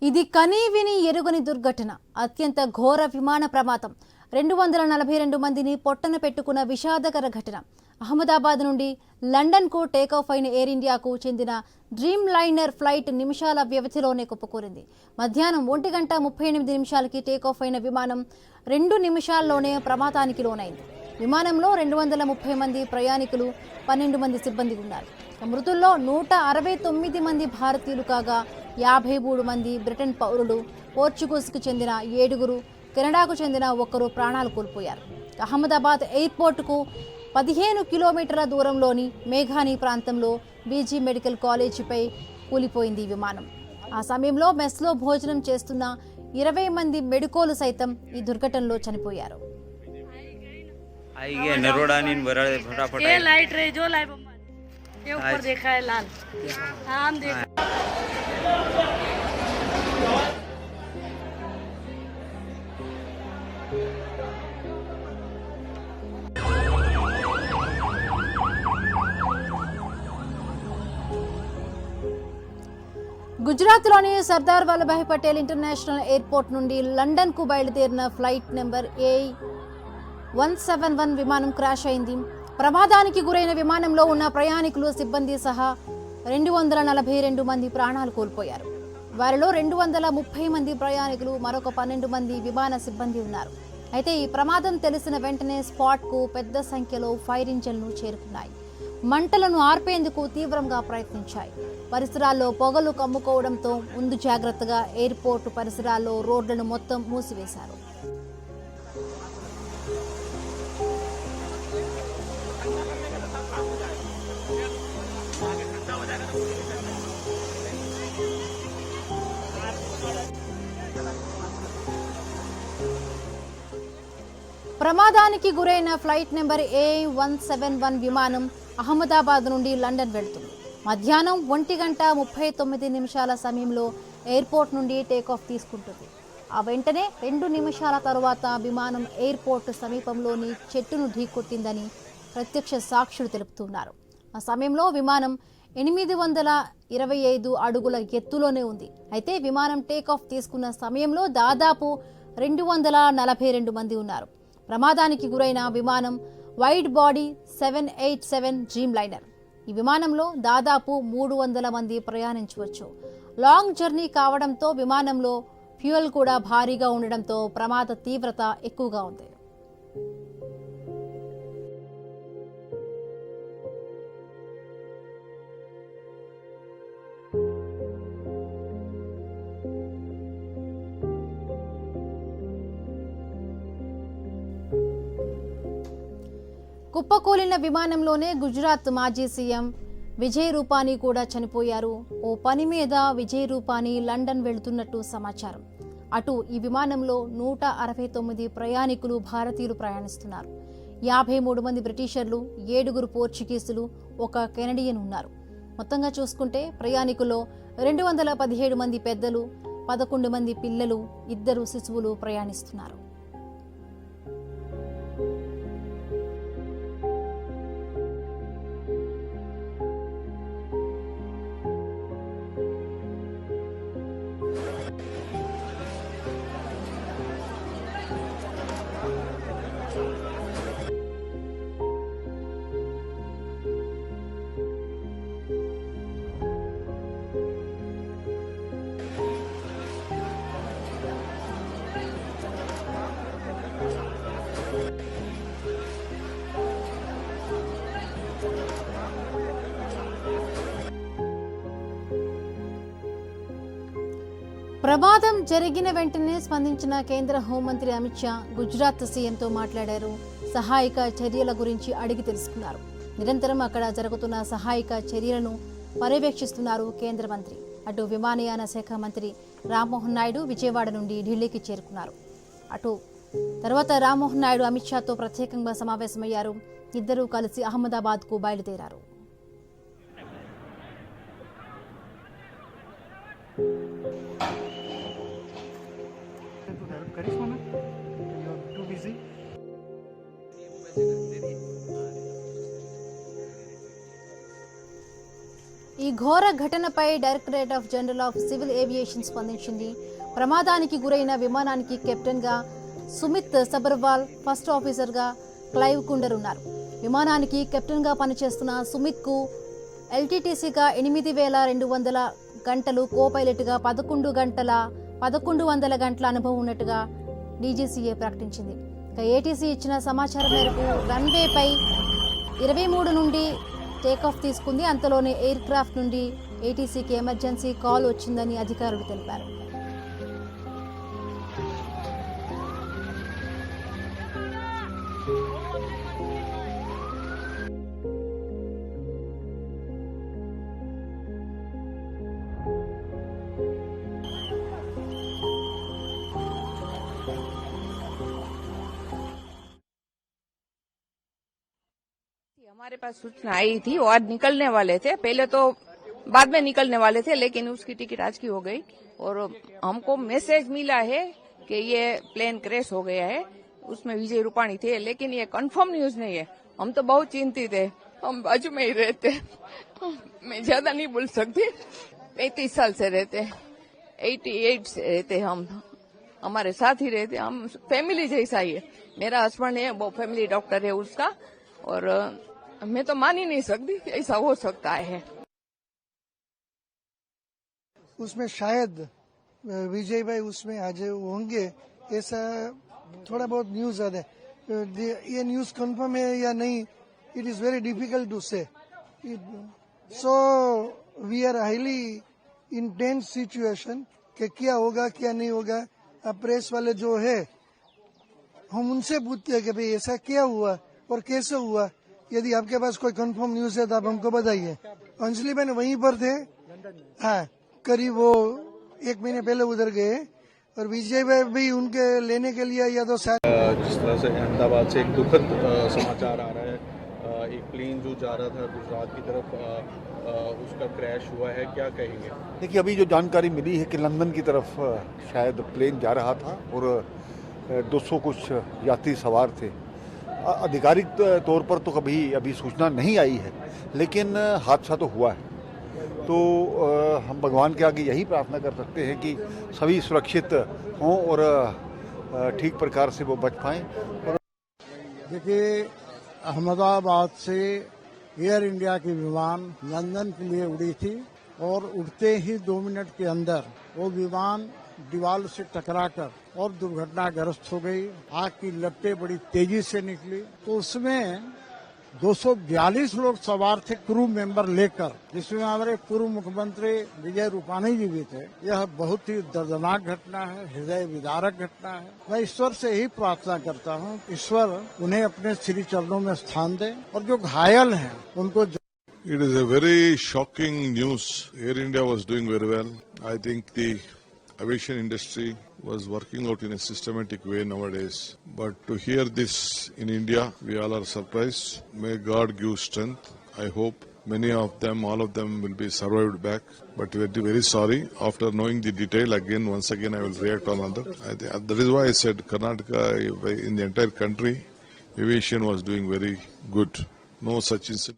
ఇది కనీ విని ఎరుగని దుర్ఘటన. అత్యంత ఘోర విమాన ప్రమాదం. 242 మందిని పొట్టన పెట్టుకున్న విషాదకర ఘటన. అహ్మదాబాద్ నుండి లండన్కు టేకాఫ్ అయిన ఎయిర్ ఇండియాకు చెందిన డ్రీమ్ లైనర్ ఫ్లైట్ నిమిషాల వ్యవధిలోనే కుప్పకూలింది. మధ్యాహ్నం 1:38 టేకాఫ్ అయిన విమానం 2 నిమిషాల్లోనే ప్రమాదానికి లోనైంది. విమానంలో 230 మంది ప్రయాణికులు, 12 మంది సిబ్బంది ఉన్నారు. మృతుల్లో 169 మంది భారతీయులు కాగా 53 మంది బ్రిటన్ పౌరులు, పోర్చుగల్కు చెందిన 7, కెనడాకు చెందిన 1 ప్రాణాలు కోల్పోయారు. అహ్మదాబాద్ ఎయిర్పోర్టుకు 15 కిలోమీటర్ల దూరంలోని మేఘాని ప్రాంతంలో బీజీ మెడికల్ కాలేజీపై కూలిపోయింది ఈ విమానం. ఆ సమయంలో మెస్లో భోజనం చేస్తున్న 20 మంది మెడికోలు సైతం ఈ దుర్ఘటనలో చనిపోయారు. గుజరాత్లోని సర్దార్ వల్లభాయ్ పటేల్ ఇంటర్నేషనల్ ఎయిర్పోర్ట్ నుండి లండన్కు బయలుదేరిన ఫ్లైట్ నెంబర్ AI-171 విమానం క్రాష్ అయింది. ప్రమాదానికి గురైన విమానంలో ఉన్న ప్రయాణికులు, సిబ్బంది సహా 242 మంది ప్రాణాలు కోల్పోయారు. వారిలో 230 మంది ప్రయాణికులు, మరొక 12 మంది విమాన సిబ్బంది ఉన్నారు. అయితే ఈ ప్రమాదం తెలిసిన వెంటనే స్పాట్కు పెద్ద సంఖ్యలో ఫైర్ ఇంజన్లు చేరుకున్నాయి. మంటలను ఆర్పేందుకు తీవ్రంగా ప్రయత్నించాయి. పరిసరాల్లో పొగలు కమ్ముకోవడంతో ముందు జాగ్రత్తగా ఎయిర్పోర్టు పరిసరాల్లో రోడ్లను మొత్తం మూసివేశారు. ప్రమాదానికి గురైన ఫ్లైట్ నెంబర్ AI-171 విమానం అహ్మదాబాద్ నుండి లండన్ వెళ్తుంది. మధ్యాహ్నం 1:39 సమయంలో ఎయిర్పోర్ట్ నుండి టేకాఫ్ తీసుకుంటుంది. ఆ వెంటనే 2 నిమిషాల తరువాత విమానం ఎయిర్పోర్ట్ సమీపంలోని చెట్టును ఢీకొట్టిందని ప్రత్యక్ష సాక్షులు తెలుపుతున్నారు. ఆ సమయంలో విమానం 825 అడుగుల ఎత్తులోనే ఉంది. అయితే విమానం టేకాఫ్ తీసుకున్న సమయంలో దాదాపు 242 మంది ఉన్నారు. ప్రమాదానికి గురైన విమానం వైడ్ బాడీ 787 డ్రీమ్ లైనర్. ఈ విమానంలో దాదాపు 300 మంది ప్రయాణించవచ్చు. లాంగ్ జర్నీ కావడంతో విమానంలో ఫ్యూయల్ కూడా భారీగా ఉండడంతో ప్రమాద తీవ్రత ఎక్కువగా ఉంది. కుప్పకూలిన విమానంలోనే గుజరాత్ మాజీ సీఎం విజయ్ రూపానీ కూడా చనిపోయారు. ఓ పని మీద విజయ్ రూపానీ లండన్ వెళ్తున్నట్టు సమాచారం. అటు ఈ విమానంలో 169 ప్రయాణికులు భారతీయులు ప్రయాణిస్తున్నారు. 53 మంది బ్రిటిషర్లు, 7 పోర్చుగీసులు, 1 కెనడియన్ ఉన్నారు. మొత్తంగా చూసుకుంటే ప్రయాణికుల్లో 217 మంది పెద్దలు, 11 మంది పిల్లలు, 2 శిశువులు ప్రయాణిస్తున్నారు. ప్రమాదం జరిగిన వెంటనే స్పందించిన కేంద్ర హోంమంత్రి అమిత్ షా గుజరాత్ సీఎంతో మాట్లాడారు. సహాయక చర్యల గురించి అడిగి తెలుసుకున్నారు. నిరంతరం అక్కడ జరుగుతున్న సహాయక చర్యలను పర్యవేక్షిస్తున్నారు కేంద్ర మంత్రి. అటు విమానయాన శాఖ మంత్రి రామ్మోహన్ నాయుడు విజయవాడ నుండి ఢిల్లీకి చేరుకున్నారు. అటు తర్వాత రామ్మోహన్ నాయుడు అమిత్ షాతో ప్రత్యేకంగా సమావేశమయ్యారు. ఇద్దరూ కలిసి అహ్మదాబాద్కు బయలుదేరారు. ఈ ఘోర ఘటనపై directorate of general of civil aviation స్పందించింది. ప్రమాదానికి గురైన విమానానికి కెప్టెన్గా సుమిత్ సబర్వాల్, ఫస్ట్ ఆఫీసర్గా క్లైవ్ కుండర్ ఉన్నారు. విమానానికి కెప్టెన్గా పనిచేస్తున్న సుమిత్కు ఎల్టీటీసీగా 8,200 గంటలు, కో పైలట్గా 1100 గంటల అనుభవం ఉన్నట్టుగా డీజీసీఏ ప్రకటించింది. ఇక ఏటీసీ ఇచ్చిన సమాచారం మేరకు రన్వేపై 23 నుండి టేకాఫ్ తీసుకుంది. అంతలోనే ఎయిర్ క్రాఫ్ట్ నుండి ఏటీసీకి ఎమర్జెన్సీ కాల్ వచ్చిందని అధికారులు తెలిపారు. हमारे पास सूचना आई थी और निकलने वाले थे, पहले तो बाद में निकलने वाले थे, लेकिन उसकी टिकट आज की हो गई और हमको मैसेज मिला है कि ये प्लेन क्रैश हो गया है, उसमें विजय रूपाणी थे, लेकिन ये कंफर्म न्यूज नहीं है। हम तो बहुत चिंतित है, हम बाजू में ही रहते, मैं ज्यादा नहीं बोल सकती। 35 साल से रहते, 88 से रहते, हम हमारे साथ ही रहते, हम फैमिली जैसा ही है। मेरा हस्बैंड है, वो फैमिली डॉक्टर है उसका, और मैं तो मान ही नहीं सकती ऐसा हो सकता है। उसमें शायद विजय भाई उसमें आज होंगे, ऐसा थोड़ा बहुत न्यूज आता है। ये न्यूज कंफर्म है या नहीं, it is very difficult to say. So we are highly intense situation कि क्या होगा क्या नहीं होगा। प्रेस वाले जो है हम उनसे पूछते हैं कि भाई ऐसा क्या हुआ और कैसे हुआ। यदि आपके पास कोई कंफर्म न्यूज है तो आप हमको बताइए। अंजलि बहन वहीं पर थे, हाँ, करीब वो 1 महीने पहले उधर गए, और विजय भाई भी उनके लेने के लिए या तो शायद। जिस तरह से अहमदाबाद से एक दुखद समाचार आ रहा है, एक प्लेन जो जा रहा था गुजरात की तरफ, उसका क्रैश हुआ है, क्या कहेंगे? देखिए, अभी जो जानकारी मिली है कि लंदन की तरफ शायद प्लेन जा रहा था और 200 कुछ यात्री सवार थे। आधिकारिक तौर पर तो कभी अभी सूचना नहीं आई है, लेकिन हादसा तो हुआ है। तो हम भगवान के आगे यही प्रार्थना कर सकते हैं कि सभी सुरक्षित हों और ठीक प्रकार से वो बच पाएं। देखिए, अहमदाबाद से एयर इंडिया की विमान लंदन के लिए उड़ी थी और उड़ते ही 2 मिनट के अंदर वो विमान दीवार से टकराकर और दुर्घटनाग्रस्त हो गई। आग की लपटें बड़ी तेजी से निकली, तो उसमें 242 लोग सवार थे, क्रू मेंबर लेकर, जिसमें हमारे पूर्व मुख्यमंत्री विजय रूपाणी जी भी थे। यह बहुत ही दर्दनाक घटना है, हृदय विदारक घटना है। मैं ईश्वर से यही प्रार्थना करता हूँ, ईश्वर उन्हें अपने श्री चरणों में स्थान दे, और जो घायल हैं उनको। It is a very shocking news. Air India was doing very well. I think the aviation industry was working out in a systematic way nowadays. But to hear this in India, we all are surprised. May God give strength. I hope many of them, all of them will be survived back. But we are very sorry. After knowing the detail, once again, I will react on that. That is why I said Karnataka, in the entire country, aviation was doing very good. No such incident.